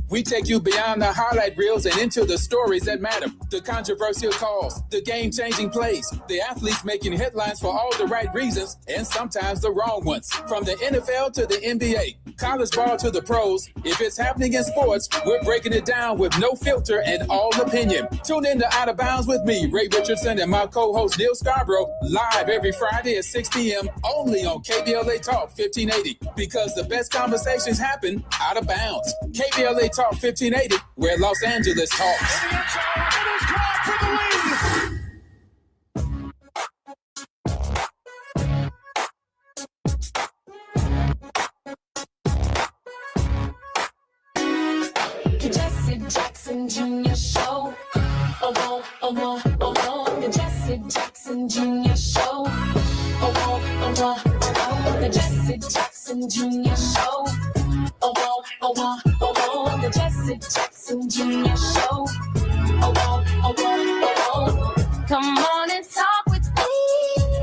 We take you beyond the highlight reels and into the stories that matter. The controversial calls, the game-changing plays, the athletes making headlines for all the right reasons and sometimes the wrong ones. From the NFL to the NBA, college ball to the pros, if it's happening in sports, we're breaking it down with no filter and all opinion. Tune in to Out of Bounds with me, Ray Richardson, and my co-host Neil Scarborough, live every Friday at 6 p.m. only on KBLA Talk 1580, because the best conversations happen out of bounds. KBLA Talk 1580, where Los Angeles talks. Jesse Jackson Jr. Show. Oh, oh, oh, oh, the Jesse Jackson Jr. Show. Oh, the Jesse Jackson Jr. Show. Oh, the Jesse Jackson Jr. Show. Oh. Come on and talk with me.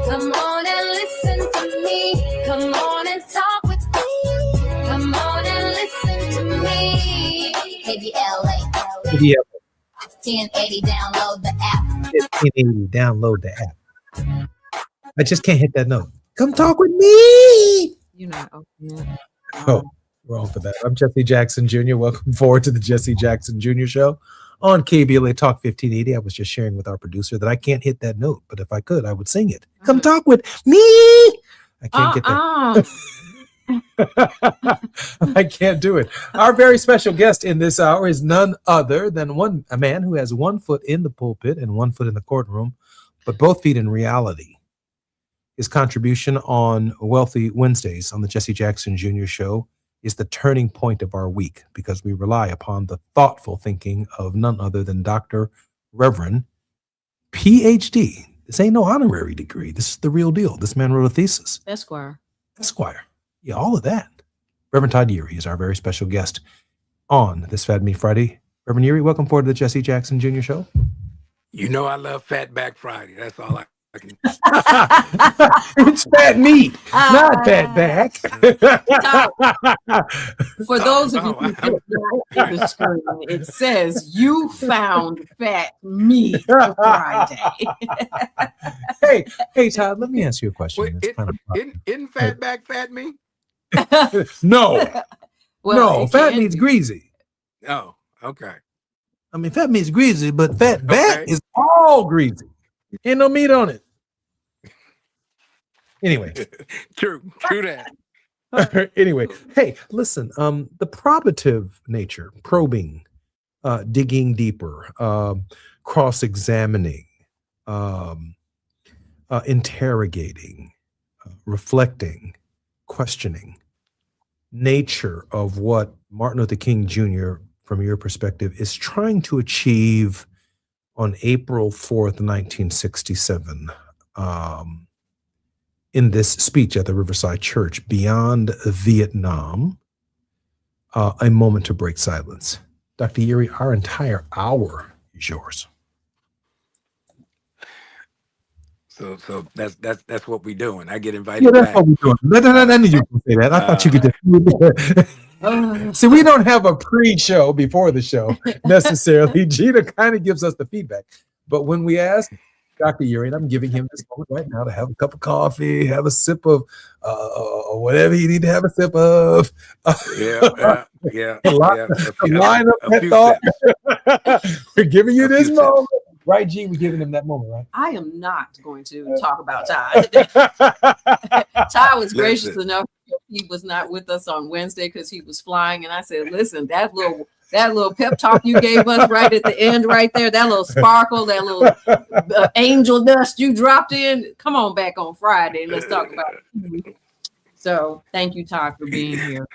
Come on and listen to me. Come on and talk with me. Come on and listen to me. KBLA. 1080, download the app. 1080, download the app. I just can't hit that note. Come talk with me. You know. Oh, wrong for that. I'm Jesse Jackson Jr. Welcome forward to the Jesse Jackson Jr. Show on KBLA Talk 1580. I was just sharing with our producer that I can't hit that note, but if I could, I would sing it. Come talk with me. I can't get that. I can't do it. Our very special guest in this hour is none other than a man who has 1 foot in the pulpit and 1 foot in the courtroom, but both feet in reality. His contribution on Wealthy Wednesdays on the Jesse Jackson Jr. Show is the turning point of our week, because we rely upon the thoughtful thinking of none other than Dr. Reverend PhD. This ain't no honorary degree. This is the real deal. This man wrote a thesis. Esquire. Yeah, all of that. Reverend Todd Yeary is our very special guest on this Fat Meat Friday. Reverend Yeary, welcome forward to the Jesse Jackson Jr. Show. You know I love Fat Back Friday. That's all I can. It's fat meat, not fat back. For those of you who can't see the screen, it says you found fat meat Friday. Hey, Todd, let me ask you a question. Wait, isn't Fat Back fat meat? No. Well, no, fat meat's greasy. Oh, okay. I mean, fat meat's greasy, but fat back is all greasy. Ain't no meat on it. Anyway. True that. Anyway, hey, listen, the probative nature, probing, digging deeper, cross-examining, interrogating, reflecting, questioning, nature of what Martin Luther King Jr., from your perspective, is trying to achieve on April 4th, 1967, in this speech at the Riverside Church, Beyond Vietnam, a moment to break silence. Dr. Yeary, our entire hour is yours. So that's what we're doing. I get invited Yeah, that's back. what we're doing. I knew you could say that. I thought you could just... See, we don't have a pre-show before the show necessarily. Gina kind of gives us the feedback. But when we ask Dr. Yeary, and I'm giving him this moment right now to have a cup of coffee, have a sip of whatever you need to have a sip of. Yeah. A line of that thought. We're giving you this moment. Right, G? We're giving him that moment, right? I am not going to talk about Todd. Todd was gracious enough. He was not with us on Wednesday because he was flying. And I said, listen, that little pep talk you gave us right at the end right there, that little sparkle, that little angel dust you dropped in, come on back on Friday and let's talk about it. So thank you, Todd, for being here.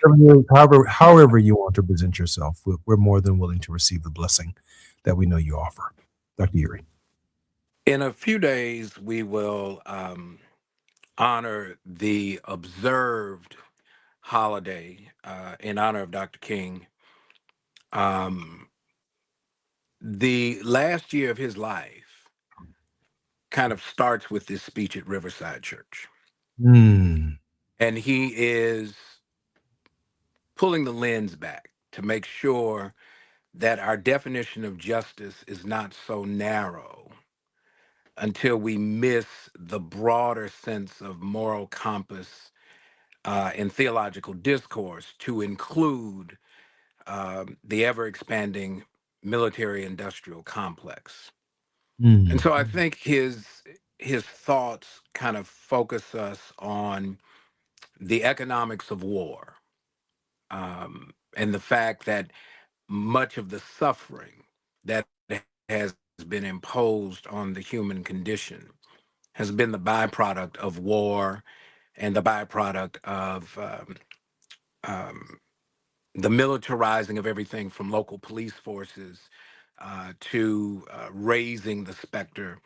However you want to present yourself, we're more than willing to receive the blessing that we know you offer. Dr. Yeary. In a few days, we will honor the observed holiday in honor of Dr. King. The last year of his life kind of starts with this speech at Riverside Church. And he is pulling the lens back to make sure that our definition of justice is not so narrow until we miss the broader sense of moral compass in theological discourse to include the ever expanding military industrial complex. And so I think his thoughts kind of focus us on the economics of war, and the fact that much of the suffering that has been imposed on the human condition has been the byproduct of war and the byproduct of the militarizing of everything from local police forces to raising the specter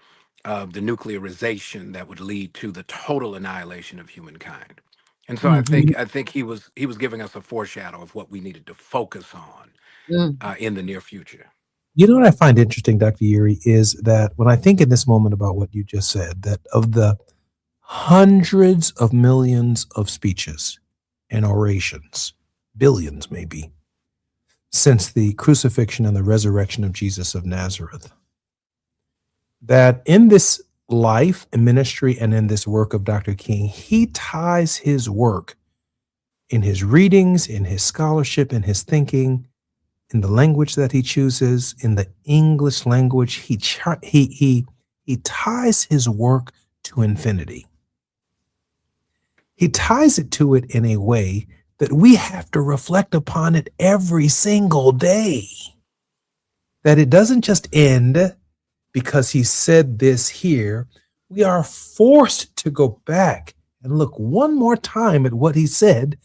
of the nuclearization that would lead to the total annihilation of humankind. And so I think he was giving us a foreshadow of what we needed to focus on in the near future. You know what I find interesting, Dr. Yuri, is that when I think in this moment about what you just said, that of the hundreds of millions of speeches and orations, billions maybe, since the crucifixion and the resurrection of Jesus of Nazareth, that in this life and ministry and in this work of Dr. King, he ties his work in his readings, in his scholarship, in his thinking, in the language that he chooses, in the English language. He ties his work to infinity. He ties it to it in a way that we have to reflect upon it every single day. That it doesn't just end because he said this here. We are forced to go back and look one more time at what he said,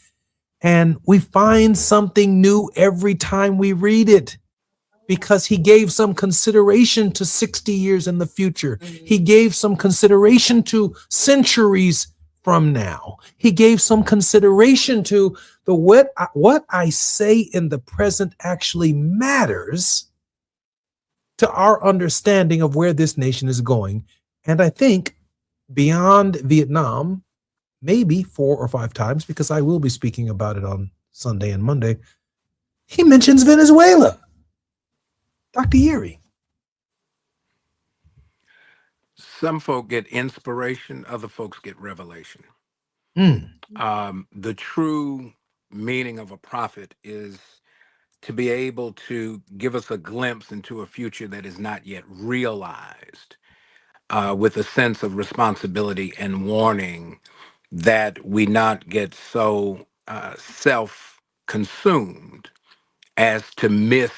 and we find something new every time we read it, because he gave some consideration to 60 years in the future. He gave some consideration to centuries from now. He gave some consideration to the what I say in the present actually matters to our understanding of where this nation is going. And I think beyond Vietnam, maybe 4 or 5 times, because I will be speaking about it on Sunday and Monday, he mentions Venezuela. Dr. Yuri. Some folk get inspiration, other folks get revelation. The true meaning of a prophet is to be able to give us a glimpse into a future that is not yet realized, with a sense of responsibility and warning that we not get so self-consumed as to miss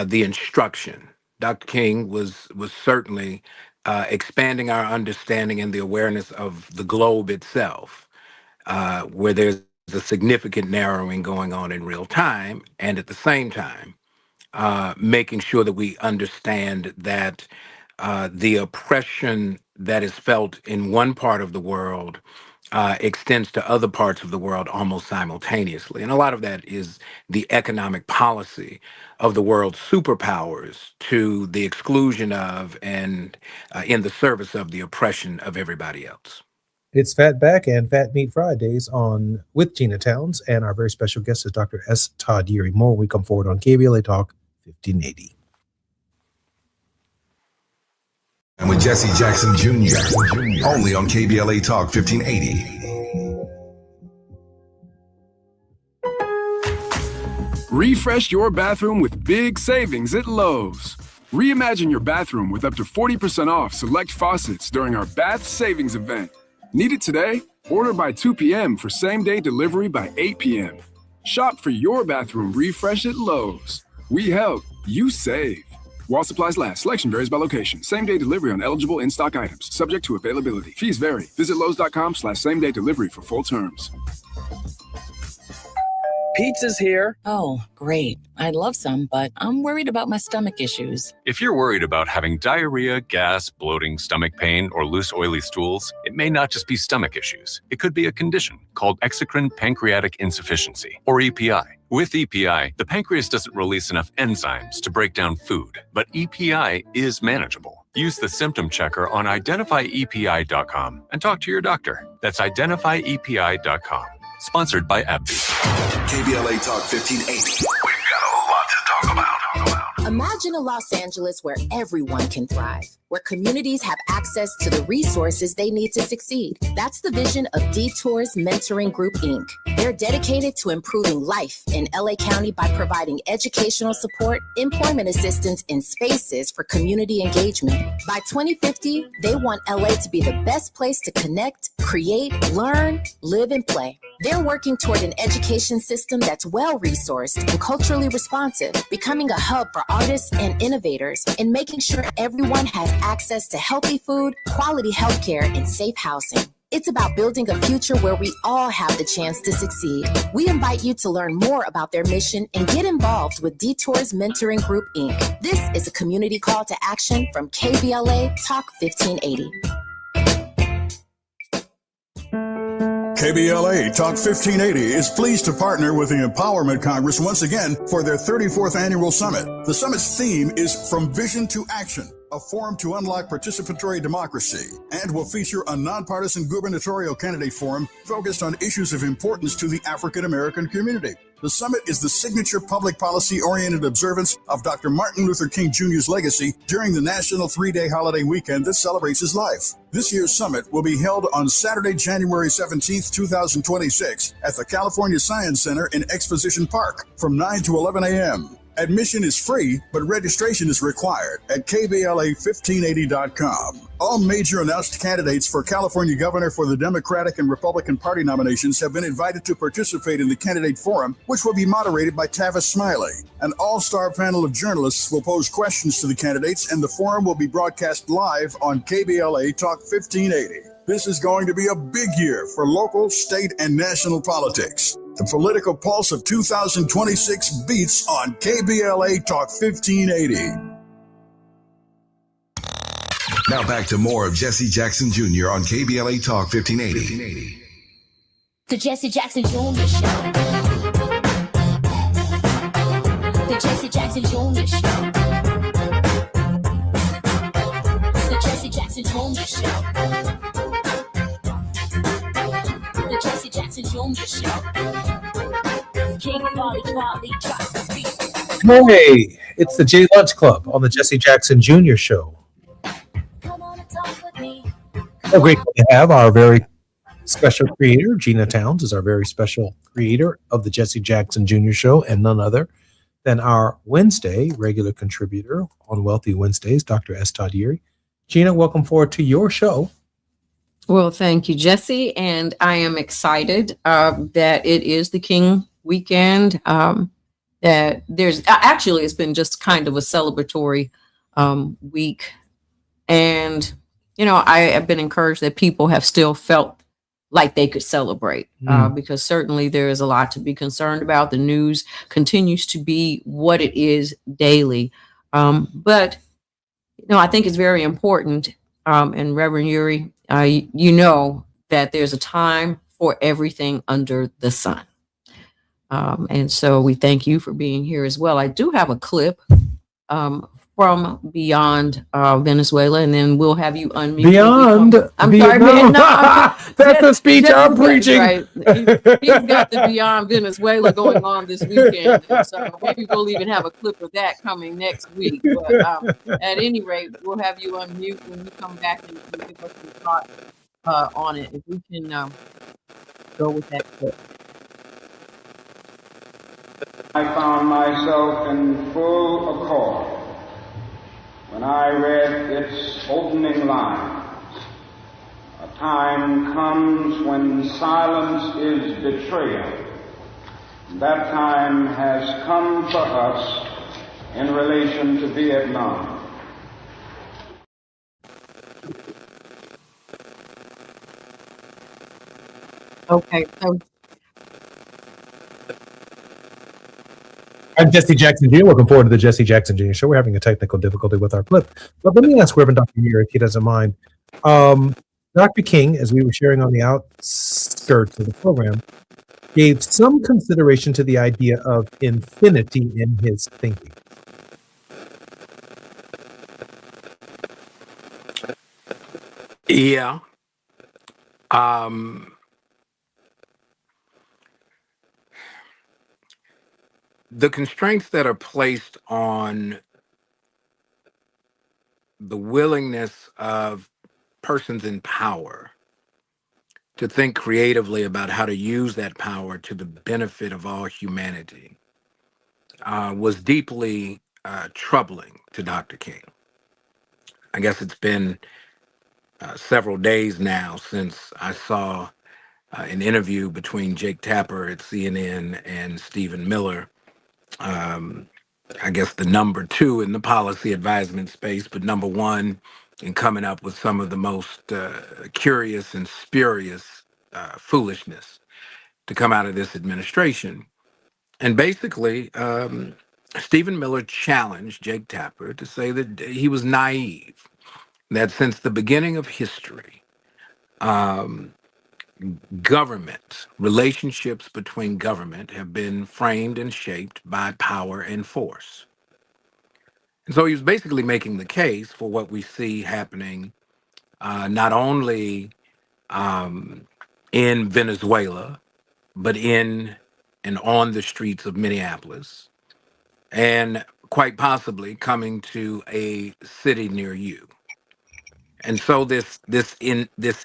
the instruction. Dr. King was certainly expanding our understanding and the awareness of the globe itself, where there's a significant narrowing going on in real time, and at the same time, making sure that we understand that the oppression that is felt in one part of the world extends to other parts of the world almost simultaneously. And a lot of that is the economic policy of the world's superpowers to the exclusion of and in the service of the oppression of everybody else. It's Fat Back and Fat Meat Fridays on with Gina Towns, and our very special guest is Dr. S. Todd Yuri. More when we come forward on KBLA Talk 1580. And with Jesse Jackson Jr. only on KBLA Talk 1580. Refresh your bathroom with big savings at Lowe's. Reimagine your bathroom with up to 40% off select faucets during our Bath Savings event. Need it today? Order by 2 p.m. for same-day delivery by 8 p.m. Shop for your bathroom refresh at Lowe's. We help, you save. While supplies last, selection varies by location. Same-day delivery on eligible in-stock items. Subject to availability. Fees vary. Visit Lowe's.com/same-day delivery for full terms. Pizza's here. Oh, great. I'd love some, but I'm worried about my stomach issues. If you're worried about having diarrhea, gas, bloating, stomach pain, or loose, oily stools, it may not just be stomach issues. It could be a condition called exocrine pancreatic insufficiency, or EPI. With EPI, the pancreas doesn't release enough enzymes to break down food, but EPI is manageable. Use the symptom checker on identifyepi.com and talk to your doctor. That's identifyepi.com. Sponsored by AbbVie. KBLA Talk 1580. Imagine a Los Angeles where everyone can thrive, where communities have access to the resources they need to succeed. That's the vision of Detours Mentoring Group, Inc. They're dedicated to improving life in LA County by providing educational support, employment assistance, and spaces for community engagement. By 2050, they want LA to be the best place to connect, create, learn, live, and play. They're working toward an education system that's well-resourced and culturally responsive, becoming a hub for artists and innovators, and making sure everyone has access to healthy food, quality healthcare, and safe housing. It's about building a future where we all have the chance to succeed. We invite you to learn more about their mission and get involved with Detours Mentoring Group, Inc. This is a community call to action from KBLA Talk 1580. KBLA Talk 1580 is pleased to partner with the Empowerment Congress once again for their 34th annual summit. The summit's theme is From Vision to Action, a forum to unlock participatory democracy, and will feature a nonpartisan gubernatorial candidate forum focused on issues of importance to the African American community. The summit is the signature public policy-oriented observance of Dr. Martin Luther King Jr.'s legacy during the national 3-day holiday weekend that celebrates his life. This year's summit will be held on Saturday, January 17th, 2026 at the California Science Center in Exposition Park from 9 to 11 a.m. Admission is free, but registration is required at KBLA1580.com. All major announced candidates for California governor for the Democratic and Republican Party nominations have been invited to participate in the candidate forum, which will be moderated by Tavis Smiley. An all-star panel of journalists will pose questions to the candidates, and the forum will be broadcast live on KBLA Talk 1580. This is going to be a big year for local, state, and national politics. The political pulse of 2026 beats on KBLA Talk 1580. Now back to more of Jesse Jackson Jr. on KBLA Talk 1580. The Jesse Jackson Jr. Show. The Jesse Jackson Jr. Show. The Jesse Jackson Jr. Show. The Jesse Jackson Jr. Show. King Volley drops the beat. Hey, it's the J Lunch Club on the Jesse Jackson Jr. Show. Come on and talk with me. So grateful to have our very special creator, Gina Towns, is our very special creator of the Jesse Jackson Jr. Show, and none other than our Wednesday regular contributor on Wealthy Wednesdays, Dr. S. Todd Yeary. Gina, welcome forward to your show. Well, thank you, Jesse. And I am excited that it is the King weekend. That there's actually, it's been just kind of a celebratory week. And, you know, I have been encouraged that people have still felt like they could celebrate because certainly there is a lot to be concerned about. The news continues to be what it is daily. But, you know, I think it's very important. And Reverend Yeary, you know that there's a time for everything under the sun. And so we thank you for being here as well. I do have a clip from Beyond Venezuela, and then we'll have you unmute. Beyond. I'm Beyond. sorry, man. No, that's the speech I'm preaching. Right. He's got the Beyond Venezuela going on this weekend. And so maybe we'll even have a clip of that coming next week. But at any rate, we'll have you unmute when you come back and give us some thoughts on it. If we can go with that clip. I found myself in full accord when I read its opening lines. A time comes when silence is betrayal. That time has come for us in relation to Vietnam. Okay, so I'm Jesse Jackson Jr. Welcome forward to the Jesse Jackson Jr. Show. We're having a technical difficulty with our clip. But let me ask Reverend Dr. Yeary, if he doesn't mind. Dr. King, as we were sharing on the outskirts of the program, gave some consideration to the idea of infinity in his thinking. Yeah. The constraints that are placed on the willingness of persons in power to think creatively about how to use that power to the benefit of all humanity was deeply troubling to Dr. King. I guess it's been several days now since I saw an interview between Jake Tapper at CNN and Stephen Miller. I guess the number two in the policy advisement space, but number one in coming up with some of the most curious and spurious foolishness to come out of this administration. And basically, Stephen Miller challenged Jake Tapper to say that he was naive, that since the beginning of history, government, relationships between government have been framed and shaped by power and force. And so he was basically making the case for what we see happening not only in Venezuela, but in and on the streets of Minneapolis, and quite possibly coming to a city near you. And so this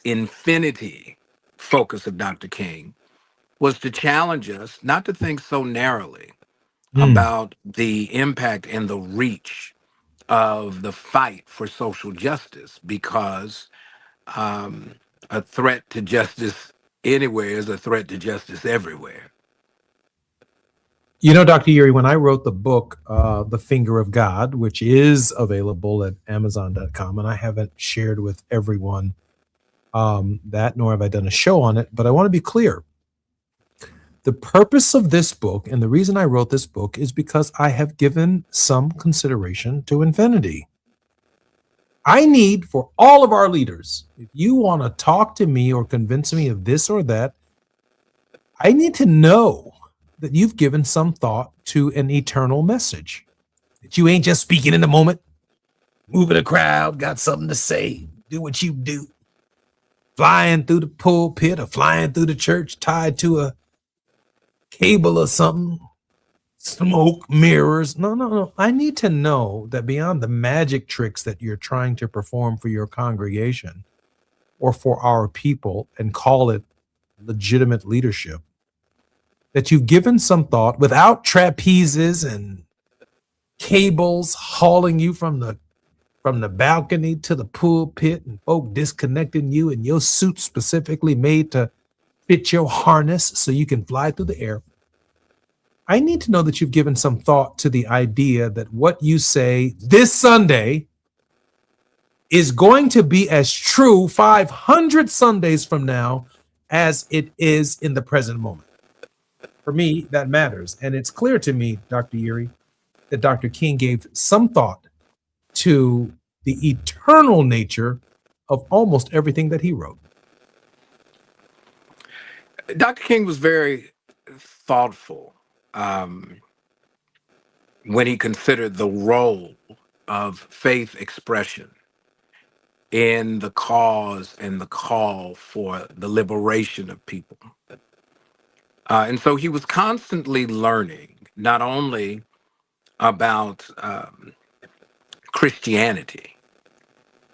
infinity focus of Dr. King was to challenge us not to think so narrowly about the impact and the reach of the fight for social justice, because a threat to justice anywhere is a threat to justice everywhere. You know, Dr. Yuri, when I wrote the book, The Finger of God, which is available at Amazon.com, and I haven't shared with everyone that, nor have I done a show on it, but I want to be clear. The purpose of this book, and the reason I wrote this book, is because I have given some consideration to infinity. I need for all of our leaders, if you want to talk to me or convince me of this or that, I need to know that you've given some thought to an eternal message, that you ain't just speaking in the moment, moving a crowd, got something to say, do what you do, flying through the pulpit or flying through the church tied to a cable or something, smoke, mirrors. No. I need to know that beyond the magic tricks that you're trying to perform for your congregation or for our people and call it legitimate leadership, that you've given some thought without trapezes and cables hauling you from the balcony to the pulpit and folk disconnecting you and your suit specifically made to fit your harness so you can fly through the air. I need to know that you've given some thought to the idea that what you say this Sunday is going to be as true 500 Sundays from now as it is in the present moment. For me, that matters. And it's clear to me, Dr. Yuri, that Dr. King gave some thought to the eternal nature of almost everything that he wrote. Dr. King was very thoughtful when he considered the role of faith expression in the cause and the call for the liberation of people. And so he was constantly learning not only about Christianity,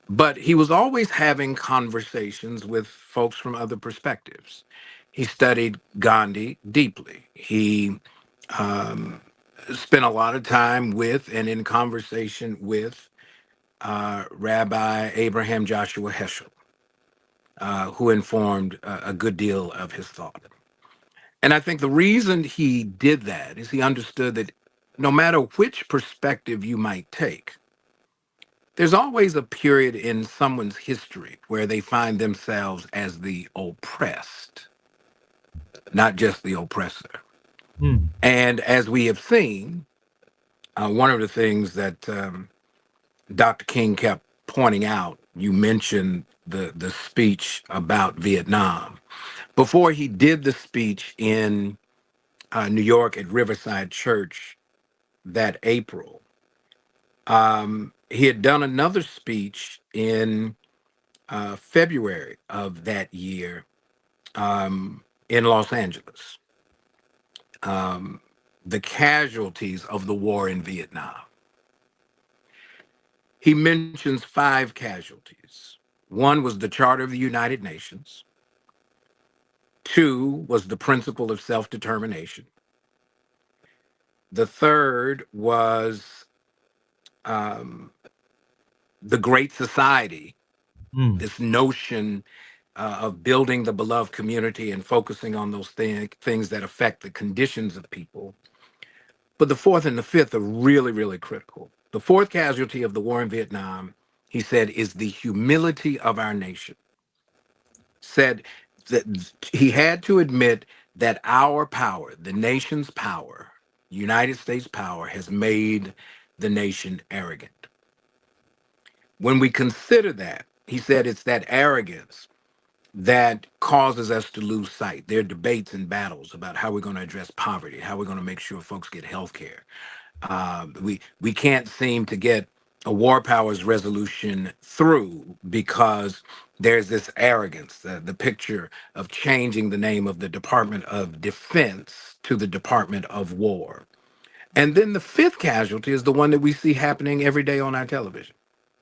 but he was always having conversations with folks from other perspectives. He studied Gandhi deeply. He spent a lot of time with and in conversation with Rabbi Abraham Joshua Heschel, who informed a good deal of his thought. And I think the reason he did that is he understood that no matter which perspective you might take, there's always a period in someone's history where they find themselves as the oppressed, not just the oppressor. And as we have seen, one of the things that Dr. King kept pointing out, you mentioned the speech about Vietnam. Before he did the speech in New York at Riverside Church that April, he had done another speech in February of that year in Los Angeles. The casualties of the war in Vietnam. he mentions 5 casualties. One was the Charter of the United Nations. 2 was the principle of self-determination. The third was the Great Society, this notion of building the beloved community and focusing on those things that affect the conditions of people. But the fourth and the fifth are really, really critical. The fourth casualty of the war in Vietnam, he said, is the humility of our nation. Said that he had to admit that our power, the nation's power, United States power, has made the nation arrogant. When we consider that, he said it's that arrogance that causes us to lose sight. There are debates and battles about how we're going to address poverty, how we're going to make sure folks get health care. We can't seem to get a war powers resolution through because there's this arrogance, the picture of changing the name of the Department of Defense to the Department of War. And then the fifth casualty is the one that we see happening every day on our television.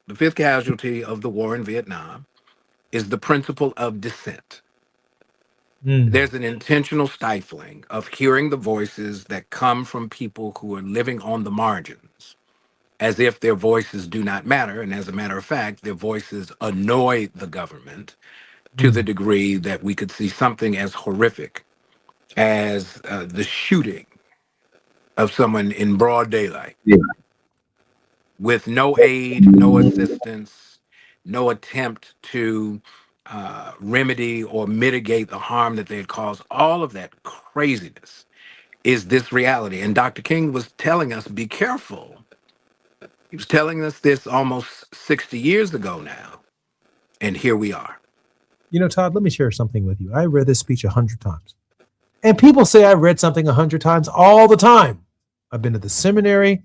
The fifth casualty of the war in Vietnam is the principle of dissent. There's an intentional stifling of hearing the voices that come from people who are living on the margins, as if their voices do not matter. And as a matter of fact, their voices annoy the government to the degree that we could see something as horrific as the shooting of someone in broad daylight with no aid, no assistance, no attempt to remedy or mitigate the harm that they had caused. All of that craziness is this reality. And Dr. King was telling us, be careful. He was telling us this almost 60 years ago now. And here we are. You know, Todd, let me share something with you. I read this speech 100 times. And people say I've read something 100 times all the time. I've been to the seminary.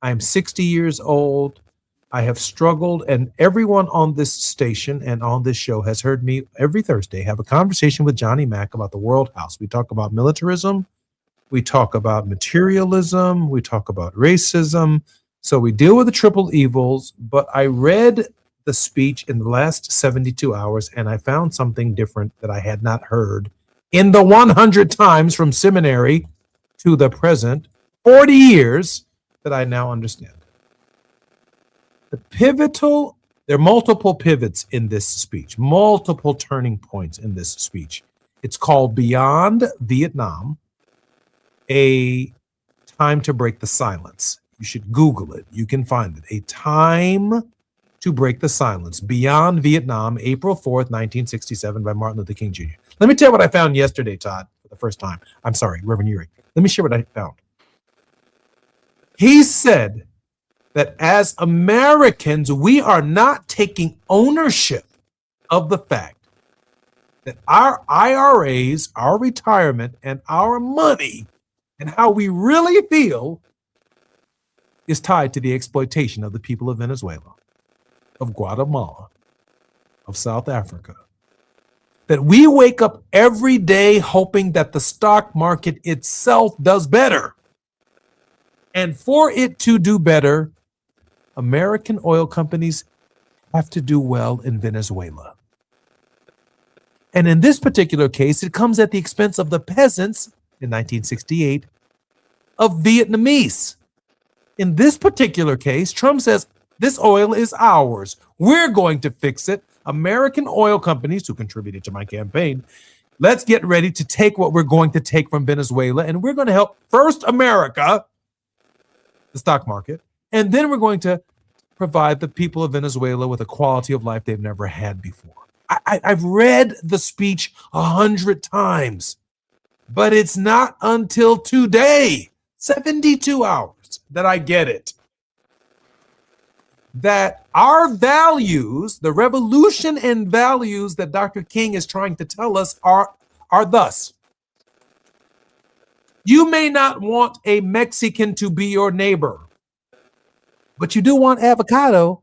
I'm 60 years old. I have struggled, and everyone on this station and on this show has heard me every Thursday have a conversation with Johnny Mack about the World House. We talk about militarism. We talk about materialism. We talk about racism. So we deal with the triple evils, but I read the speech in the last 72 hours, and I found something different that I had not heard in the 100 times from seminary to the present, 40 years, that I now understand. There are multiple pivots in this speech, multiple turning points in this speech. It's called Beyond Vietnam, A Time to Break the Silence. You should Google it. You can find it. A Time to Break the Silence, Beyond Vietnam, April 4th, 1967, by Martin Luther King Jr. Let me tell you what I found yesterday, Todd, for the first time. I'm sorry, Reverend Urey. Let me share what I found. He said that as Americans, we are not taking ownership of the fact that our IRAs, our retirement, and our money, and how we really feel is tied to the exploitation of the people of Venezuela, of Guatemala, of South Africa. That we wake up every day hoping that the stock market itself does better. And for it to do better, American oil companies have to do well in Venezuela. And in this particular case, it comes at the expense of the peasants in 1968 of Vietnamese. In this particular case, Trump says, this oil is ours. We're going to fix it. American oil companies who contributed to my campaign, let's get ready to take what we're going to take from Venezuela, and we're going to help first America, the stock market, and then we're going to provide the people of Venezuela with a quality of life they've never had before. I've read the speech 100 times, but it's not until today, 72 hours, that I get it. That our values, the revolution in values that Dr. King is trying to tell us are thus. You may not want a Mexican to be your neighbor, but you do want avocado.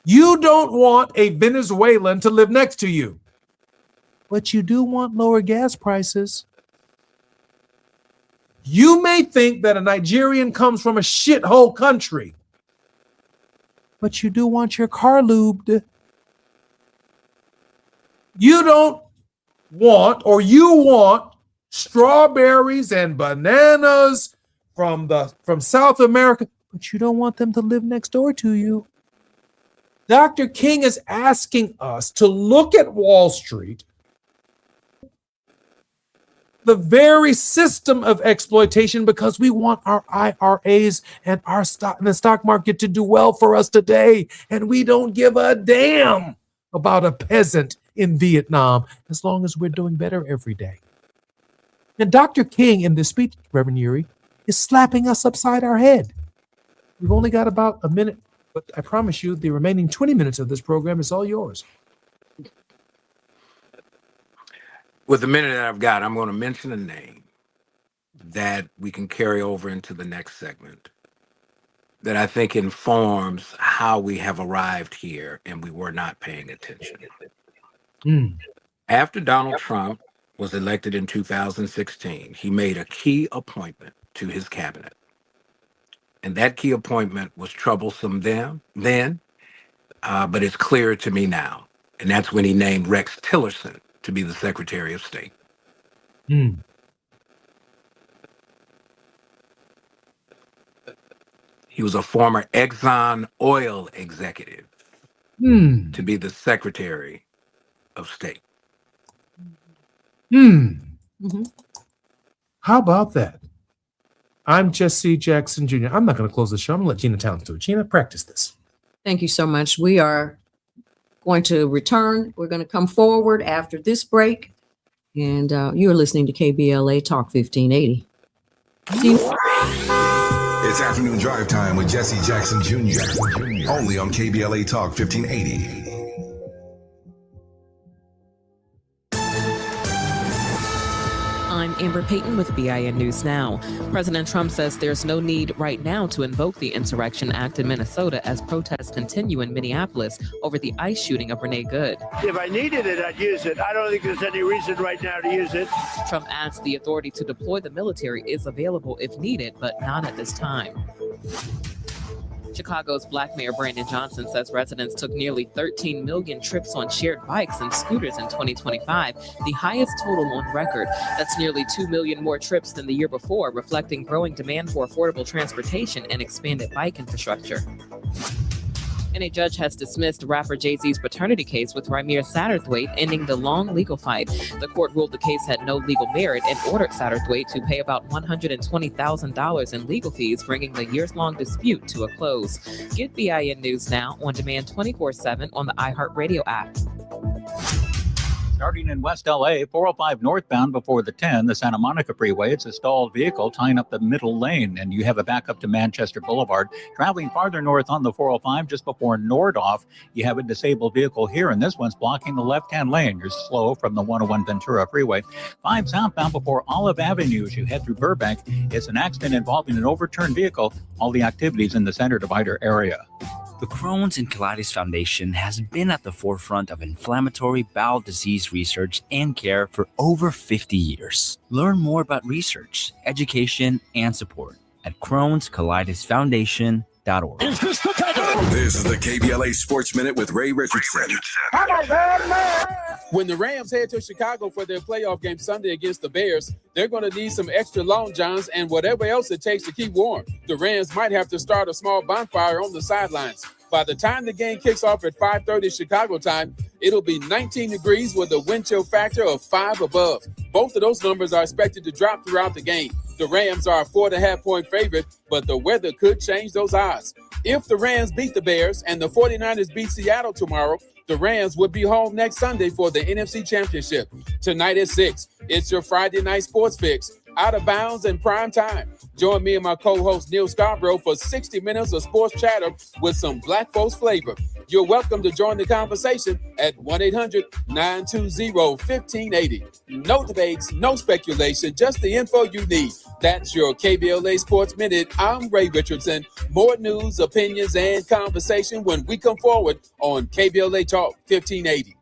You don't want a Venezuelan to live next to you, but you do want lower gas prices. You may think that a Nigerian comes from a shithole country, but you do want your car lubed. You don't want, or you want strawberries and bananas from South America, but you don't want them to live next door to you. Dr. King is asking us to look at Wall Street, the very system of exploitation, because we want our IRAs and our stock and the stock market to do well for us today. And we don't give a damn about a peasant in Vietnam as long as we're doing better every day. And Dr. King in this speech, Reverend Yuri, is slapping us upside our head. We've only got about a minute, but I promise you the remaining 20 minutes of this program is all yours. With the minute that I've got, I'm going to mention a name that we can carry over into the next segment that I think informs how we have arrived here and we were not paying attention. After Donald Trump was elected in 2016, he made a key appointment to his cabinet. And that key appointment was troublesome then, but it's clearer to me now. And that's when he named Rex Tillerson to be the Secretary of State. He was a former Exxon oil executive to be the Secretary of State. How about that? I'm Jesse Jackson Jr. I'm not going to close the show. I'm going to let Gina Towns do it. Gina, practice this. Thank you so much. We are going to return. We're going to come forward after this break. And you're listening to KBLA Talk 1580. It's afternoon drive time with Jesse Jackson Jr. Only on KBLA Talk 1580. I'm Amber Payton with BIN News Now. President Trump says there's no need right now to invoke the Insurrection Act in Minnesota as protests continue in Minneapolis over the ICE shooting of Renee Good. If I needed it, I'd use it. I don't think there's any reason right now to use it. Trump adds the authority to deploy the military is available if needed, but not at this time. Chicago's Black Mayor Brandon Johnson says residents took nearly 13 million trips on shared bikes and scooters in 2025, the highest total on record. That's nearly 2 million more trips than the year before, reflecting growing demand for affordable transportation and expanded bike infrastructure. And a judge has dismissed rapper Jay-Z's paternity case with Ramir Satterthwaite, ending the long legal fight. The court ruled the case had no legal merit and ordered Satterthwaite to pay about $120,000 in legal fees, bringing the years-long dispute to a close. Get BIN News Now on demand 24/7 on the iHeartRadio app. Starting in West LA, 405 northbound before the 10, the Santa Monica Freeway. It's a stalled vehicle tying up the middle lane, and you have a backup to Manchester Boulevard. Traveling farther north on the 405 just before Nordhoff, you have a disabled vehicle here, and this one's blocking the left-hand lane. You're slow from the 101 Ventura Freeway. 5 southbound before Olive Avenue as you head through Burbank. It's an accident involving an overturned vehicle. All the activities in the center divider area. The Crohn's and Colitis Foundation has been at the forefront of inflammatory bowel disease research and care for over 50 years. Learn more about research, education, and support at Crohn'sColitisFoundation.org. This is the KBLA Sports Minute with Ray Richardson. When the Rams head to Chicago for their playoff game Sunday against the Bears, they're going to need some extra long johns and whatever else it takes to keep warm. The Rams might have to start a small bonfire on the sidelines. By the time the game kicks off at 5:30 Chicago time, it'll be 19 degrees with a wind chill factor of 5 above. Both of those numbers are expected to drop throughout the game. The Rams are a 4.5-point favorite, but the weather could change those odds. If the Rams beat the Bears and the 49ers beat Seattle tomorrow, the Rams would be home next Sunday for the NFC Championship. Tonight at 6, it's your Friday night sports fix, out of bounds and prime time. Join me and my co-host Neil Scarborough for 60 minutes of sports chatter with some Black folks flavor. You're welcome to join the conversation at 1-800-920-1580. No debates, no speculation, just the info you need. That's your KBLA Sports Minute. I'm Ray Richardson. More news, opinions, and conversation when we come forward on KBLA Talk 1580.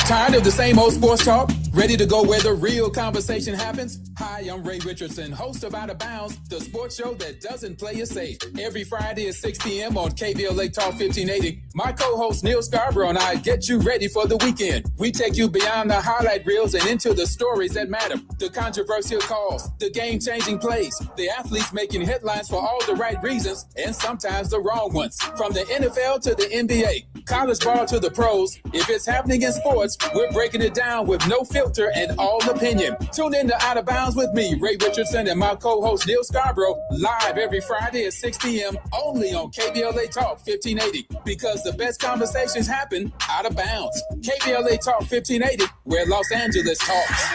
Tired of the same old sports talk? Ready to go where the real conversation happens? Hi, I'm Ray Richardson, host of Out of Bounds, the sports show that doesn't play it safe. Every Friday at 6 p.m. on KBLA Talk 1580. My co-host Neil Scarborough and I get you ready for the weekend. We take you beyond the highlight reels and into the stories that matter. The controversial calls, the game-changing plays, the athletes making headlines for all the right reasons and sometimes the wrong ones. From the NFL to the NBA, college ball to the pros, if it's happening in sports, we're breaking it down with no filter and all opinion. Tune in to Out of Bounds with me, Ray Richardson, and my co-host Neil Scarborough, live every Friday at 6 p.m. only on KBLA Talk 1580, because the best conversations happen out of bounds. KBLA Talk 1580, where Los Angeles talks.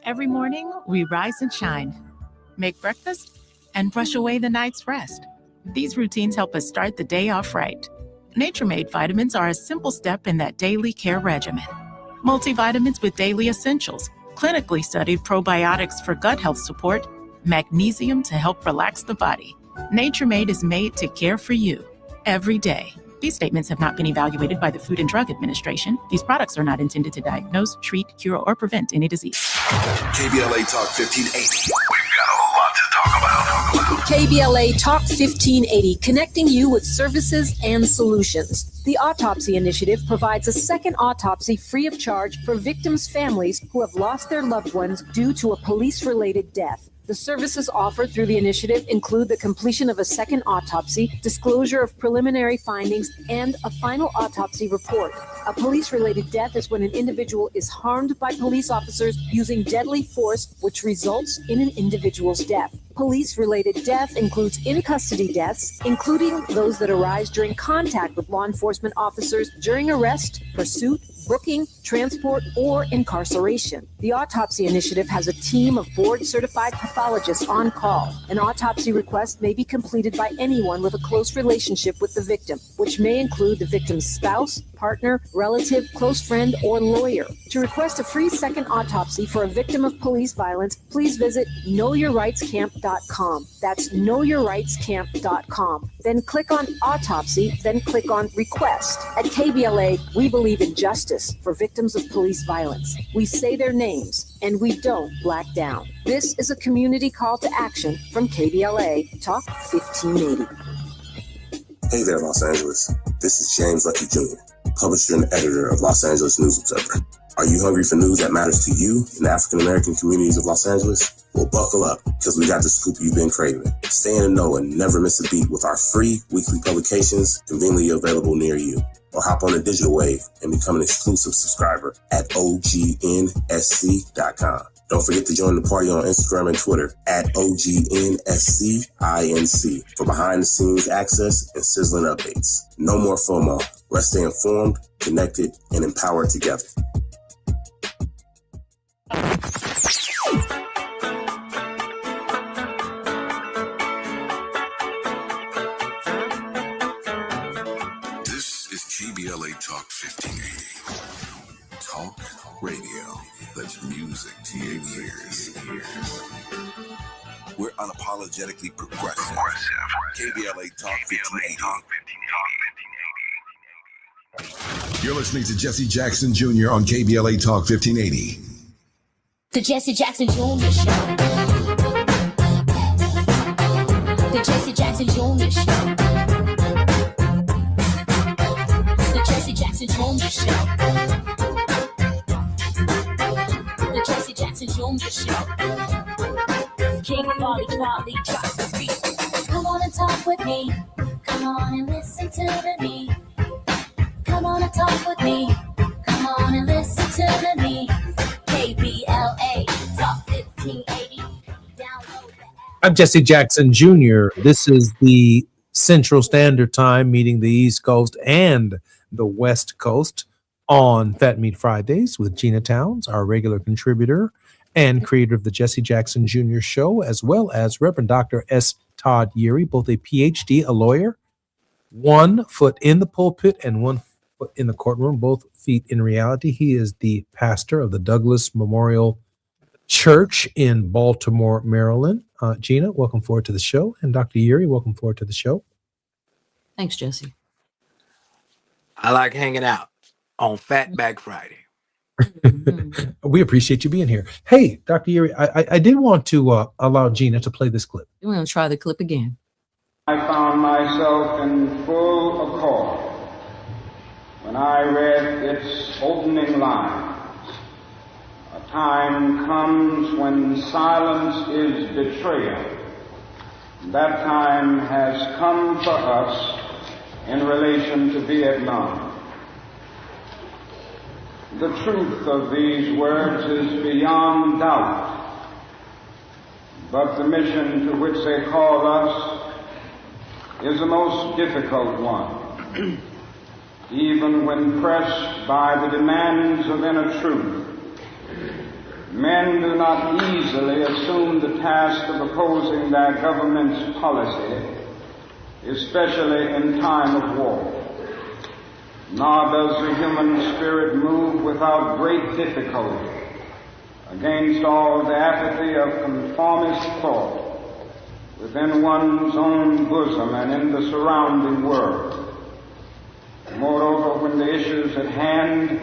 Every morning, we rise and shine, make breakfast, and brush away the night's rest. These routines help us start the day off right. Nature-Made vitamins are a simple step in that daily care regimen. Multivitamins with daily essentials, clinically studied probiotics for gut health support, magnesium to help relax the body. Nature-Made is made to care for you every day. These statements have not been evaluated by the Food and Drug Administration. These products are not intended to diagnose, treat, cure, or prevent any disease. KBLA Talk 1580. We've got a lot to talk about. KBLA Talk 1580, connecting you with services and solutions. The Autopsy Initiative provides a second autopsy free of charge for victims' families who have lost their loved ones due to a police-related death. The services offered through the initiative include the completion of a second autopsy, disclosure of preliminary findings, and a final autopsy report. A police-related death is when an individual is harmed by police officers using deadly force, which results in an individual's death. Police-related death includes in-custody deaths, including those that arise during contact with law enforcement officers during arrest, pursuit, booking, transport, or incarceration. The Autopsy Initiative has a team of board-certified pathologists on call. An autopsy request may be completed by anyone with a close relationship with the victim, which may include the victim's spouse, partner, relative, close friend, or lawyer. To request a free second autopsy for a victim of police violence, please visit knowyourrightscamp.com. That's knowyourrightscamp.com. Then click on Autopsy, then click on Request. At KBLA, we believe in justice for victims of police violence. We say their names, and we don't black down. This is a community call to action from KBLA Talk 1580. Hey there, Los Angeles. This is James Lucky Jr., publisher and editor of Los Angeles News Observer. Are you hungry for news that matters to you in the African-American communities of Los Angeles? Well, buckle up, because we got the scoop you've been craving. Stay in the know and never miss a beat with our free weekly publications conveniently available near you. Or hop on the digital wave and become an exclusive subscriber at OGNSC.com. Don't forget to join the party on Instagram and Twitter at OGNSCINC for behind-the-scenes access and sizzling updates. No more FOMO. Let's stay informed, connected, and empowered together. This is KBLA Talk 1580. Talk radio. That's music to your ears. We're unapologetically progressive. KBLA Talk 1580. You're listening to Jesse Jackson Jr. on KBLA Talk 1580. The Jesse Jackson Jr. Show. The Jesse Jackson Jr. Show. The Jesse Jackson Jr. Show. The Jesse Jackson Jr. Show. King Folly, drop the beat. Come on and talk with me. Come on and listen to me. Come on and talk with me. Come on and listen to me. KBLA Talk 1580. Download the app. I'm Jesse Jackson Jr. This is the Central Standard Time, meeting the East Coast and the West Coast on Fat Meat Fridays with Gina Towns, our regular contributor and creator of the Jesse Jackson Jr. Show, as well as Reverend Dr. S. Todd Yeary, both a PhD, a lawyer, 1 foot in the pulpit and 1 foot in the courtroom, both feet in reality. He is the pastor of the Douglas Memorial Church in Baltimore, Maryland. Gina, welcome forward to the show. And Dr. Yeary, welcome forward to the show. Thanks, Jesse. I like hanging out. on Fatback Friday. We appreciate you being here. Hey, Dr. Yuri, I did want to allow Gina to play this clip. We're going to try the clip again. I found myself in full accord when I read its opening lines. A time comes when silence is betrayal. That time has come for us in relation to Vietnam. The truth of these words is beyond doubt, but the mission to which they call us is a most difficult one. Even when pressed by the demands of inner truth, men do not easily assume the task of opposing their government's policy, especially in time of war. Nor does the human spirit move without great difficulty against all the apathy of conformist thought within one's own bosom and in the surrounding world. Moreover, when the issues at hand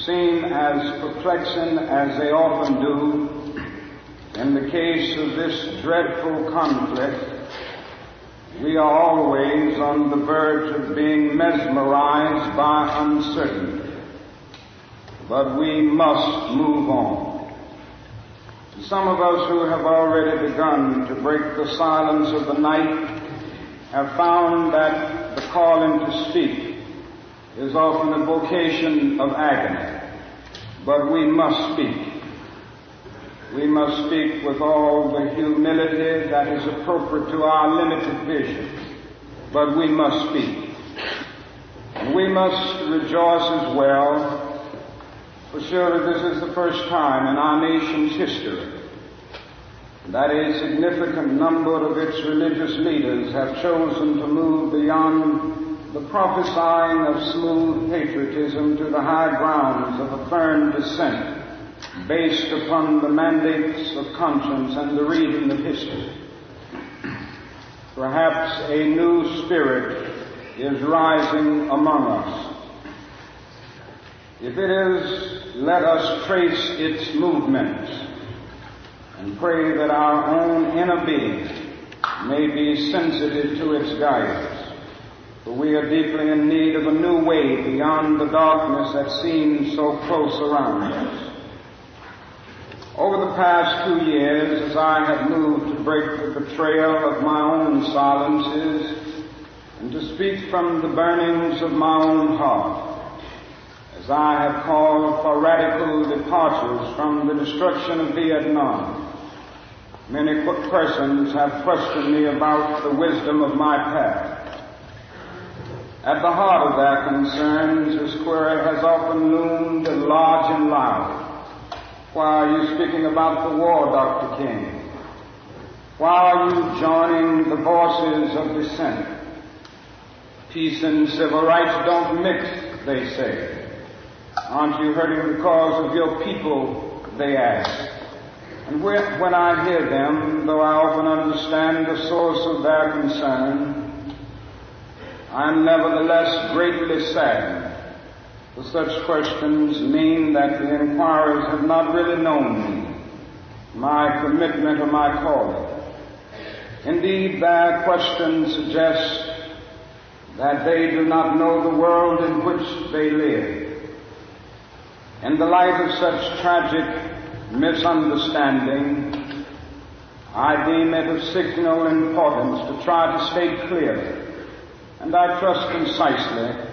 seem as perplexing as they often do, in the case of this dreadful conflict, we are always on the verge of being mesmerized by uncertainty. But we must move on. Some of us who have already begun to break the silence of the night have found that the calling to speak is often a vocation of agony. But we must speak. We must speak with all the humility that is appropriate to our limited vision. But we must speak. And we must rejoice as well, for surely this is the first time in our nation's history that a significant number of its religious leaders have chosen to move beyond the prophesying of smooth patriotism to the high grounds of a firm dissent based upon the mandates of conscience and the reading of history. Perhaps a new spirit is rising among us. If it is, let us trace its movements and pray that our own inner being may be sensitive to its guidance. For we are deeply in need of a new way beyond the darkness that seems so close around us. Over the past 2 years, as I have moved to break the betrayal of my own silences and to speak from the burnings of my own heart, as I have called for radical departures from the destruction of Vietnam, many persons have questioned me about the wisdom of my path. At the heart of their concerns, this query has often loomed large and loud. Why are you speaking about the war, Dr. King? Why are you joining the voices of dissent? Peace and civil rights don't mix, they say. Aren't you hurting the cause of your people, they ask. And when I hear them, though I often understand the source of their concern, I am nevertheless greatly saddened. For such questions mean that the inquirers have not really known me, my commitment or my calling. Indeed, their questions suggest that they do not know the world in which they live. In the light of such tragic misunderstanding, I deem it of signal importance to try to state clearly, and I trust concisely,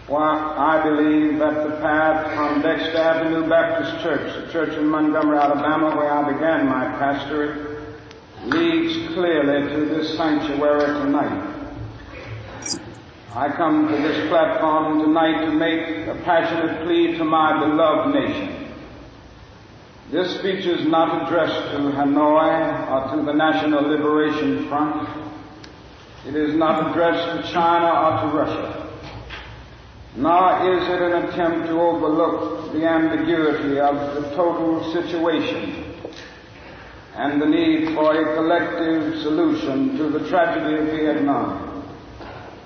why I believe that the path from Dexter Avenue Baptist Church, the church in Montgomery, Alabama, where I began my pastorate, leads clearly to this sanctuary tonight. I come to this platform tonight to make a passionate plea to my beloved nation. This speech is not addressed to Hanoi or to the National Liberation Front. It is not addressed to China or to Russia. Nor is it an attempt to overlook the ambiguity of the total situation and the need for a collective solution to the tragedy of Vietnam.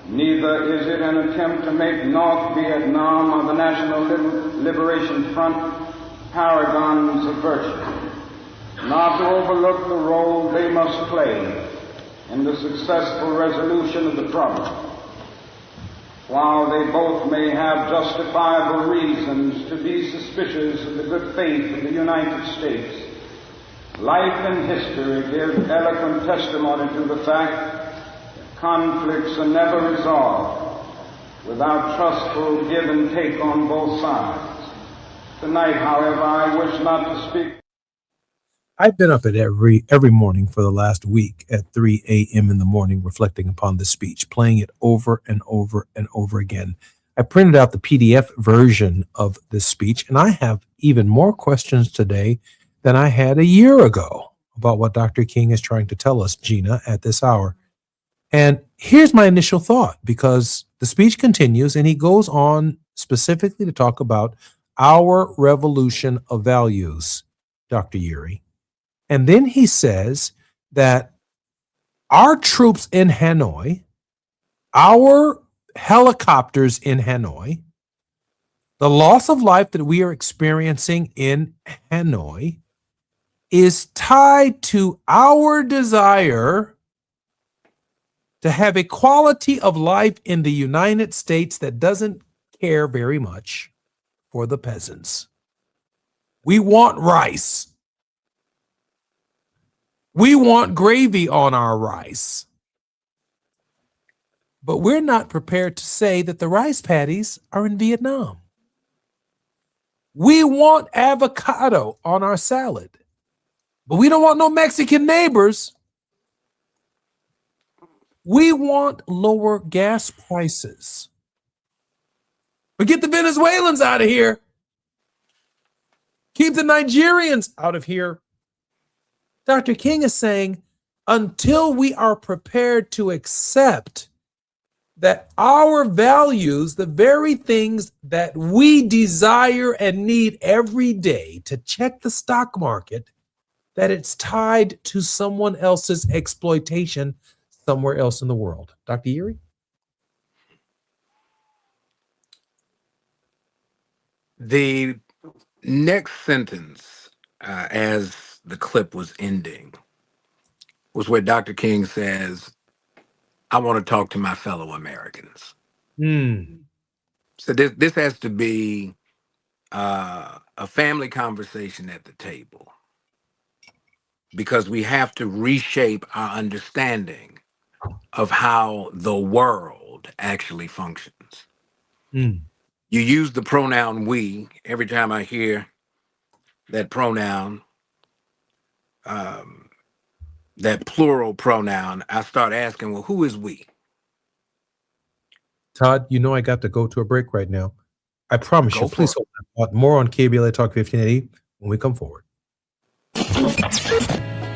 Neither is it an attempt to make North Vietnam or the National Liberation Front paragons of virtue, not to overlook the role they must play in the successful resolution of the problem. While they both may have justifiable reasons to be suspicious of the good faith of the United States, life and history give eloquent testimony to the fact that conflicts are never resolved without trustful give and take on both sides. Tonight, however, I wish not to speak. I've been up at every morning for the last week at 3 a.m. in the morning, reflecting upon the speech, playing it over and over and over again. I printed out the PDF version of this speech, and I have even more questions today than I had a year ago about what Dr. King is trying to tell us, Gina, at this hour. And here's my initial thought, because the speech continues, and he goes on specifically to talk about our revolution of values, Dr. Yuri. And then he says that our troops in Hanoi, our helicopters in Hanoi, the loss of life that we are experiencing in Hanoi is tied to our desire to have a quality of life in the United States that doesn't care very much for the peasants. We want rice. We want gravy on our rice. But we're not prepared to say that the rice paddies are in Vietnam. We want avocado on our salad, but we don't want no Mexican neighbors. We want lower gas prices. But get the Venezuelans out of here. Keep the Nigerians out of here. Dr. King is saying, until we are prepared to accept that our values, the very things that we desire and need every day to check the stock market, that it's tied to someone else's exploitation somewhere else in the world. Dr. Yuri? The next sentence, as the clip was ending, was where Dr. King says, I want to talk to my fellow Americans. So this has to be a family conversation at the table, because we have to reshape our understanding of how the world actually functions. You use the pronoun we. Every time I hear that pronoun, that plural pronoun, I start asking, well, who is we? Todd, you know I got to go to a break right now. I promise you, please hold that thought. More on KBLA Talk 1580 when we come forward.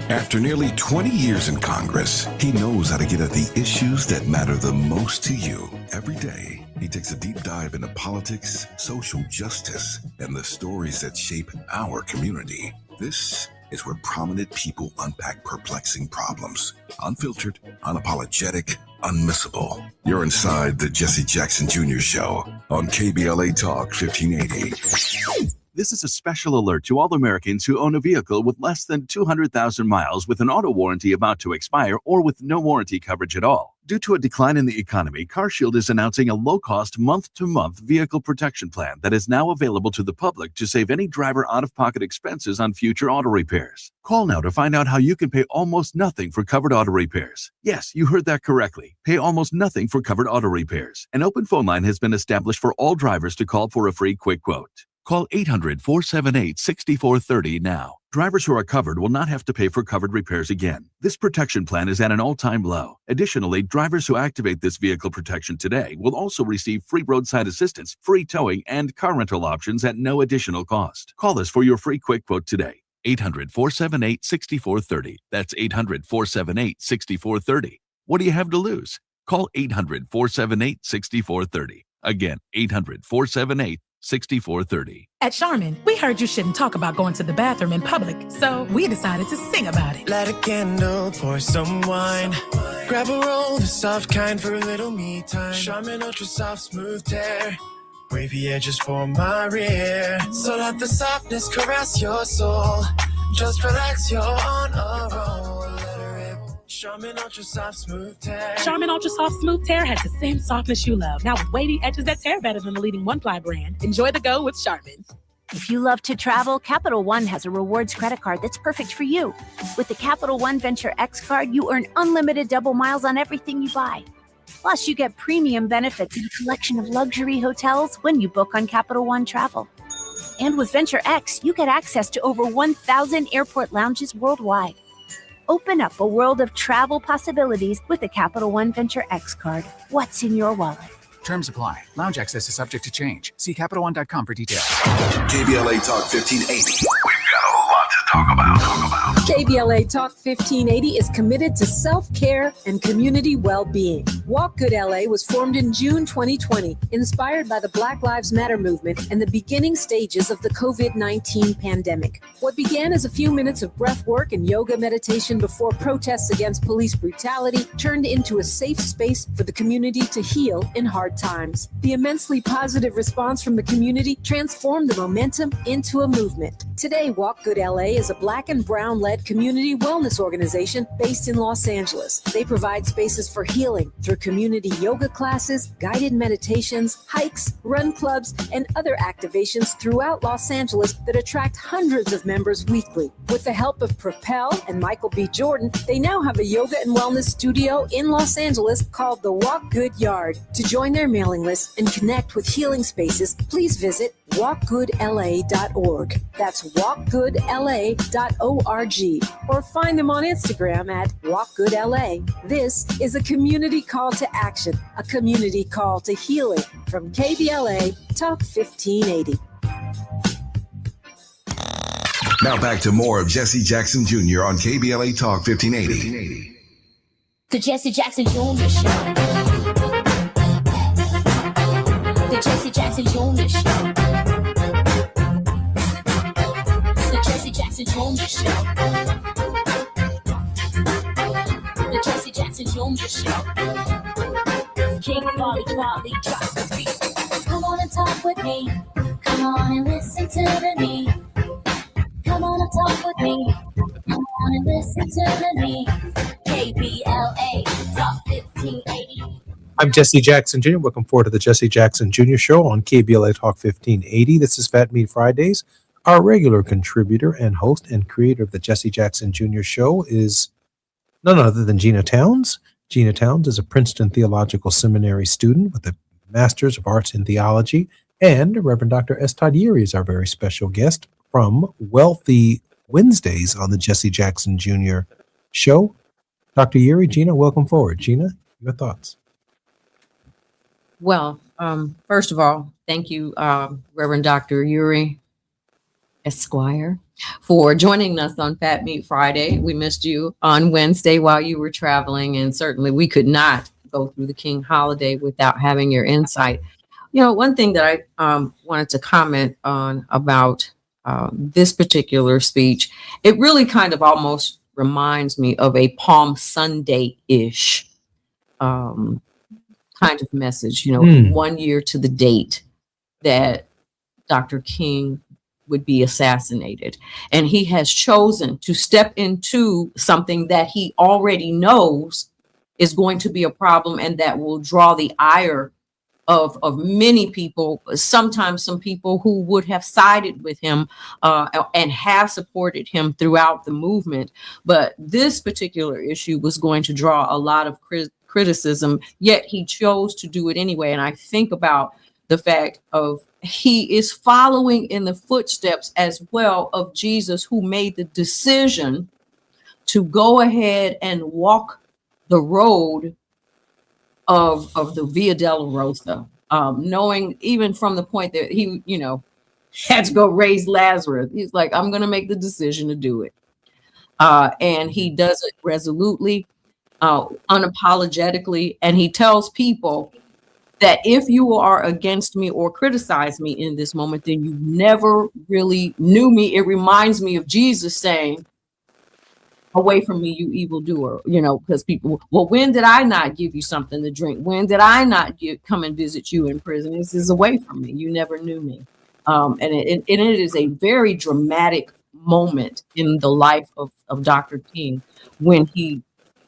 After nearly 20 years in Congress, he knows how to get at the issues that matter the most to you. Every day, he takes a deep dive into politics, social justice, and the stories that shape our community. This is where prominent people unpack perplexing problems. Unfiltered, unapologetic, unmissable. You're inside the Jesse Jackson Jr. Show on KBLA Talk 1580. This is a special alert to all Americans who own a vehicle with less than 200,000 miles with an auto warranty about to expire or with no warranty coverage at all. Due to a decline in the economy, CarShield is announcing a low-cost month-to-month vehicle protection plan that is now available to the public to save any driver out-of-pocket expenses on future auto repairs. Call now to find out how you can pay almost nothing for covered auto repairs. Yes, you heard that correctly. Pay almost nothing for covered auto repairs. An open phone line has been established for all drivers to call for a free quick quote. Call 800-478-6430 now. Drivers who are covered will not have to pay for covered repairs again. This protection plan is at an all-time low. Additionally, drivers who activate this vehicle protection today will also receive free roadside assistance, free towing, and car rental options at no additional cost. Call us for your free quick quote today. 800-478-6430. That's 800-478-6430. What do you have to lose? Call 800-478-6430. Again, 800-478-6430. At Charmin, we heard you shouldn't talk about going to the bathroom in public, so we decided to sing about it. Light a candle, pour some wine. Grab a roll, the soft kind for a little me time. Charmin Ultra Soft Smooth Tear. Wavy edges for my rear. So let the softness caress your soul. Just relax, you're on a roll. Let her rip. Charmin Ultra Soft Smooth Tear. Charmin Ultra Soft Smooth Tear has the same softness you love, now with wavy edges that tear better than the leading one-ply brand. Enjoy the go with Charmin. If you love to travel, Capital One has a rewards credit card that's perfect for you. With the Capital One Venture X card, you earn unlimited double miles on everything you buy. Plus, you get premium benefits and a collection of luxury hotels when you book on Capital One Travel. And with Venture X, you get access to over 1,000 airport lounges worldwide. Open up a world of travel possibilities with the Capital One Venture X card. What's in your wallet? Terms apply. Lounge access is subject to change. See CapitalOne.com for details. KBLA Talk 1580. We've got a lot to talk about. KBLA Talk 1580 is committed to self-care and community well-being. Walk Good LA was formed in June 2020, inspired by the Black Lives Matter movement and the beginning stages of the COVID-19 pandemic. What began as a few minutes of breath work and yoga meditation before protests against police brutality turned into a safe space for the community to heal in hard times. The immensely positive response from the community transformed the momentum into a movement. Today, Walk Good LA is a Black and Brown-led community wellness organization based in Los Angeles. They provide spaces for healing through community yoga classes, guided meditations, hikes, run clubs, and other activations throughout Los Angeles that attract hundreds of members weekly. With the help of Propel and Michael B. Jordan, they now have a yoga and wellness studio in Los Angeles called the Walk Good Yard. To join their mailing list and connect with healing spaces, please visit walkgoodla.org. That's walkgoodla.org. Or find them on Instagram at walkgoodla. This is a community call to action, a community call to healing from KBLA Talk 1580. Now back to more of Jesse Jackson Jr. on KBLA Talk 1580. The Jesse Jackson Jr. Show. The Jesse Jackson Jr. Show. The Jesse Jackson Jr. Show. The Jesse Jackson Jr. Show. King Folly, drop the beat. Come on and talk with me. Come on and listen to me. Come on and talk with me. Come on and listen to me. KBLA Talk 1580. I'm Jesse Jackson Jr. Welcome forward to the Jesse Jackson Jr. Show on KBLA Talk 1580. This is Fat Meat Fridays. Our regular contributor and host and creator of the Jesse Jackson Jr. Show is none other than Gina Towns. Gina Towns is a Princeton Theological Seminary student with a Master's of Arts in Theology, and Reverend Dr. S. Todd Yeary is our very special guest from Wealthy Wednesdays on the Jesse Jackson Jr. Show. Dr. Yeary, Gina, welcome forward. Gina, your thoughts? Well, first of all, thank you, Reverend Dr. Yeary Esquire, for joining us on Fat Meat Friday. We missed you on Wednesday while you were traveling, and certainly we could not go through the King holiday without having your insight. You know, one thing that I wanted to comment on about this particular speech, it really kind of almost reminds me of a Palm Sunday-ish kind of message, you know, 1 year to the date that Dr. King would be assassinated. And he has chosen to step into something that he already knows is going to be a problem and that will draw the ire of many people, sometimes some people who would have sided with him and have supported him throughout the movement. But this particular issue was going to draw a lot of criticism, yet he chose to do it anyway. And I think about the fact of he is following in the footsteps as well of Jesus, who made the decision to go ahead and walk the road of the Via Dolorosa, knowing even from the point that he, you know, had to go raise Lazarus. He's like, I'm going to make the decision to do it. And he does it resolutely, unapologetically. And he tells people that if you are against me or criticize me in this moment, then you never really knew me. It reminds me of Jesus saying, away from me, you evildoer. Because people, well, when did I not give you something to drink? When did I not come and visit you in prison? This is away from me. You never knew me. And it is a very dramatic moment in the life of Dr. King when he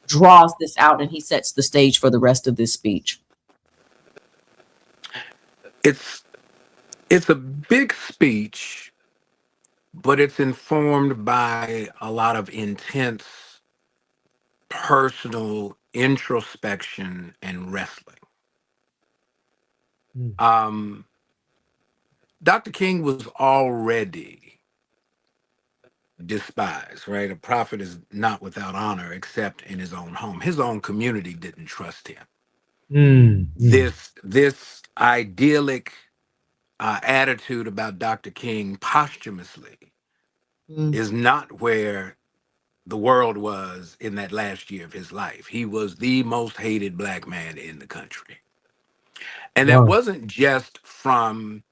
draws this out and he sets the stage for the rest of this speech. It's a big speech, but it's informed by a lot of intense personal introspection and wrestling. Dr. King was already despised, right? A prophet is not without honor except in his own home. His own community didn't trust him. This idyllic attitude about Dr. King posthumously is not where the world was in that last year of his life. He was the most hated Black man in the country. And that wasn't just from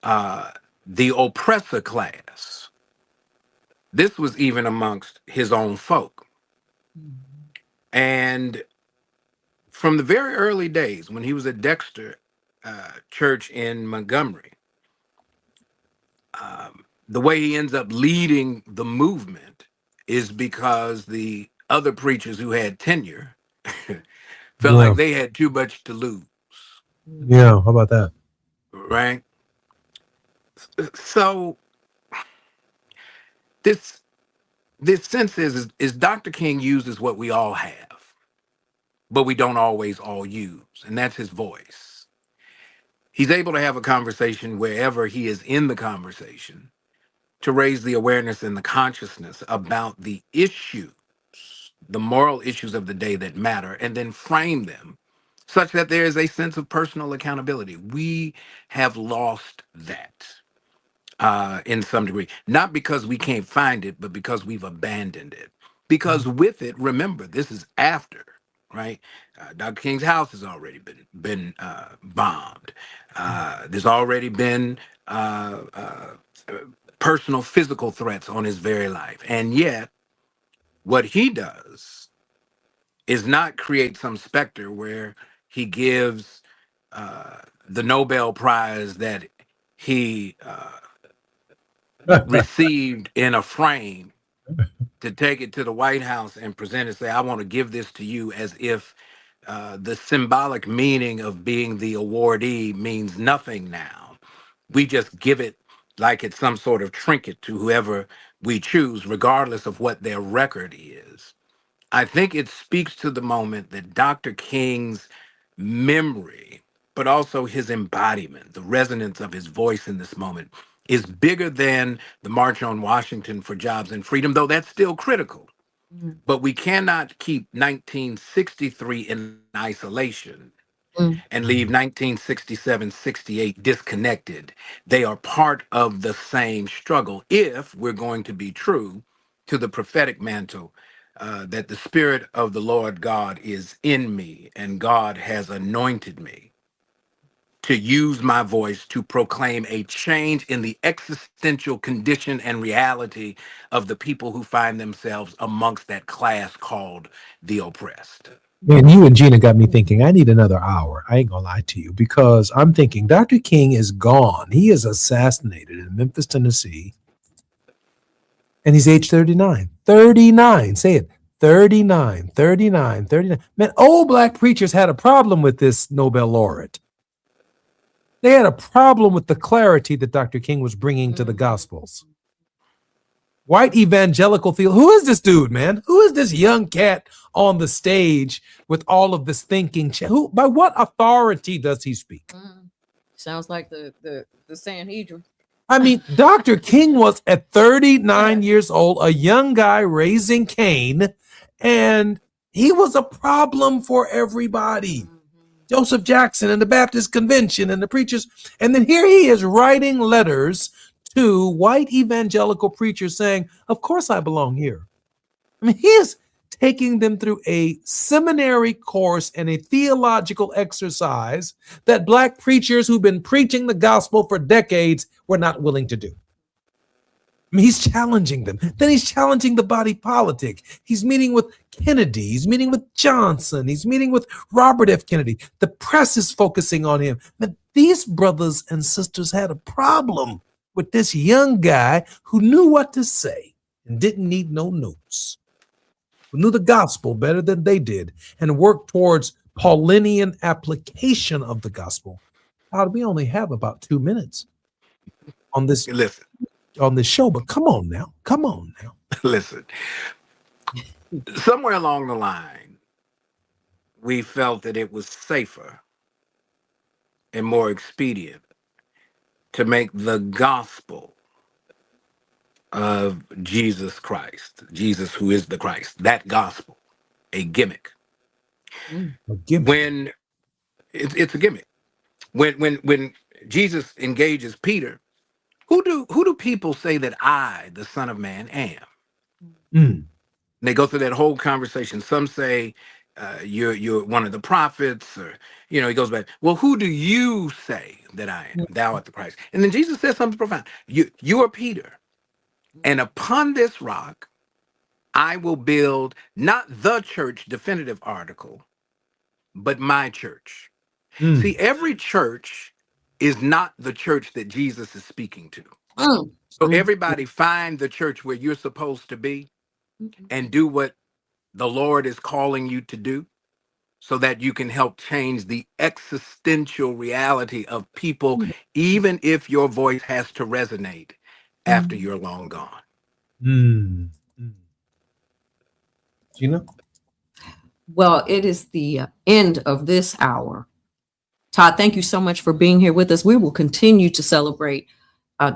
the oppressor class. This was even amongst his own folk. And from the very early days when he was at Dexter Church in Montgomery, the way he ends up leading the movement is because the other preachers who had tenure felt like they had too much to lose. Yeah, how about that? Right? So this sense is Dr. King uses what we all have, but we don't always all use, and that's his voice. He's able to have a conversation wherever he is in the conversation to raise the awareness and the consciousness about the issues, the moral issues of the day that matter, and then frame them such that there is a sense of personal accountability. We have lost that in some degree, not because we can't find it, but because we've abandoned it. Because with it, remember, this is after, right? Dr. King's house has already been bombed. There's already been personal physical threats on his very life. And yet, what he does is not create some specter where he gives the Nobel Prize that he received in a frame to take it to the White House and present it, say, I want to give this to you, as if the symbolic meaning of being the awardee means nothing now. We just give it like it's some sort of trinket to whoever we choose, regardless of what their record is. I think it speaks to the moment that Dr. King's memory, but also his embodiment, the resonance of his voice in this moment, is bigger than the March on Washington for Jobs and Freedom, though that's still critical. But we cannot keep 1963 in isolation and leave 1967, 68 disconnected. They are part of the same struggle if we're going to be true to the prophetic mantle that the Spirit of the Lord God is in me and God has anointed me to use my voice to proclaim a change in the existential condition and reality of the people who find themselves amongst that class called the oppressed. Man, you and Gina got me thinking, I need another hour. I ain't gonna lie to you, because I'm thinking Dr. King is gone. He is assassinated in Memphis, Tennessee. And he's age 39. 39. Say it. 39. Man, old Black preachers had a problem with this Nobel laureate. They had a problem with the clarity that Dr. King was bringing to the Gospels. White evangelical theology. Who is this dude, man? Who is this young cat on the stage with all of this thinking? Who, by what authority does he speak? Sounds like the Sanhedrin. I mean, Dr. King was at 39 years old, a young guy raising Cain, and he was a problem for everybody. Joseph Jackson and the Baptist Convention and the preachers. And then here he is writing letters to white evangelical preachers saying, of course I belong here. I mean, he is taking them through a seminary course and a theological exercise that Black preachers who've been preaching the gospel for decades were not willing to do. I mean, he's challenging them. Then he's challenging the body politic. He's meeting with Kennedy. He's meeting with Johnson. He's meeting with Robert F. Kennedy. The press is focusing on him. But these brothers and sisters had a problem with this young guy who knew what to say and didn't need no notes, who knew the gospel better than they did and worked towards Paulinian application of the gospel. We only have about 2 minutes on this. Listen. On this show, but come on now. Listen, somewhere along the line, we felt that it was safer and more expedient to make the gospel of Jesus Christ, Jesus who is the Christ, that gospel, a gimmick. A gimmick. When it's a gimmick. When Jesus engages Peter, who do people say that I, the Son of Man, am? And they go through that whole conversation. Some say you're one of the prophets, or he goes back. Well, who do you say that I am? Thou art the Christ. And then Jesus says something profound. You are Peter, and upon this rock, I will build not the church definitive article, but my church. See, every church is not the church that Jesus is speaking to. So everybody find the church where you're supposed to be and do what the Lord is calling you to do so that you can help change the existential reality of people, even if your voice has to resonate after you're long gone. Gina? Well, it is the end of this hour. Todd, thank you so much for being here with us. We will continue to celebrate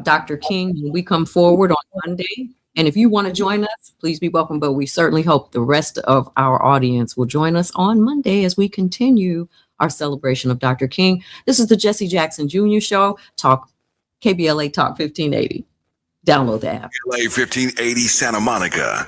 Dr. King when we come forward on Monday. And if you want to join us, please be welcome. But we certainly hope the rest of our audience will join us on Monday as we continue our celebration of Dr. King. This is the Jesse Jackson Jr. Show, KBLA Talk 1580. Download the app. KBLA 1580 Santa Monica.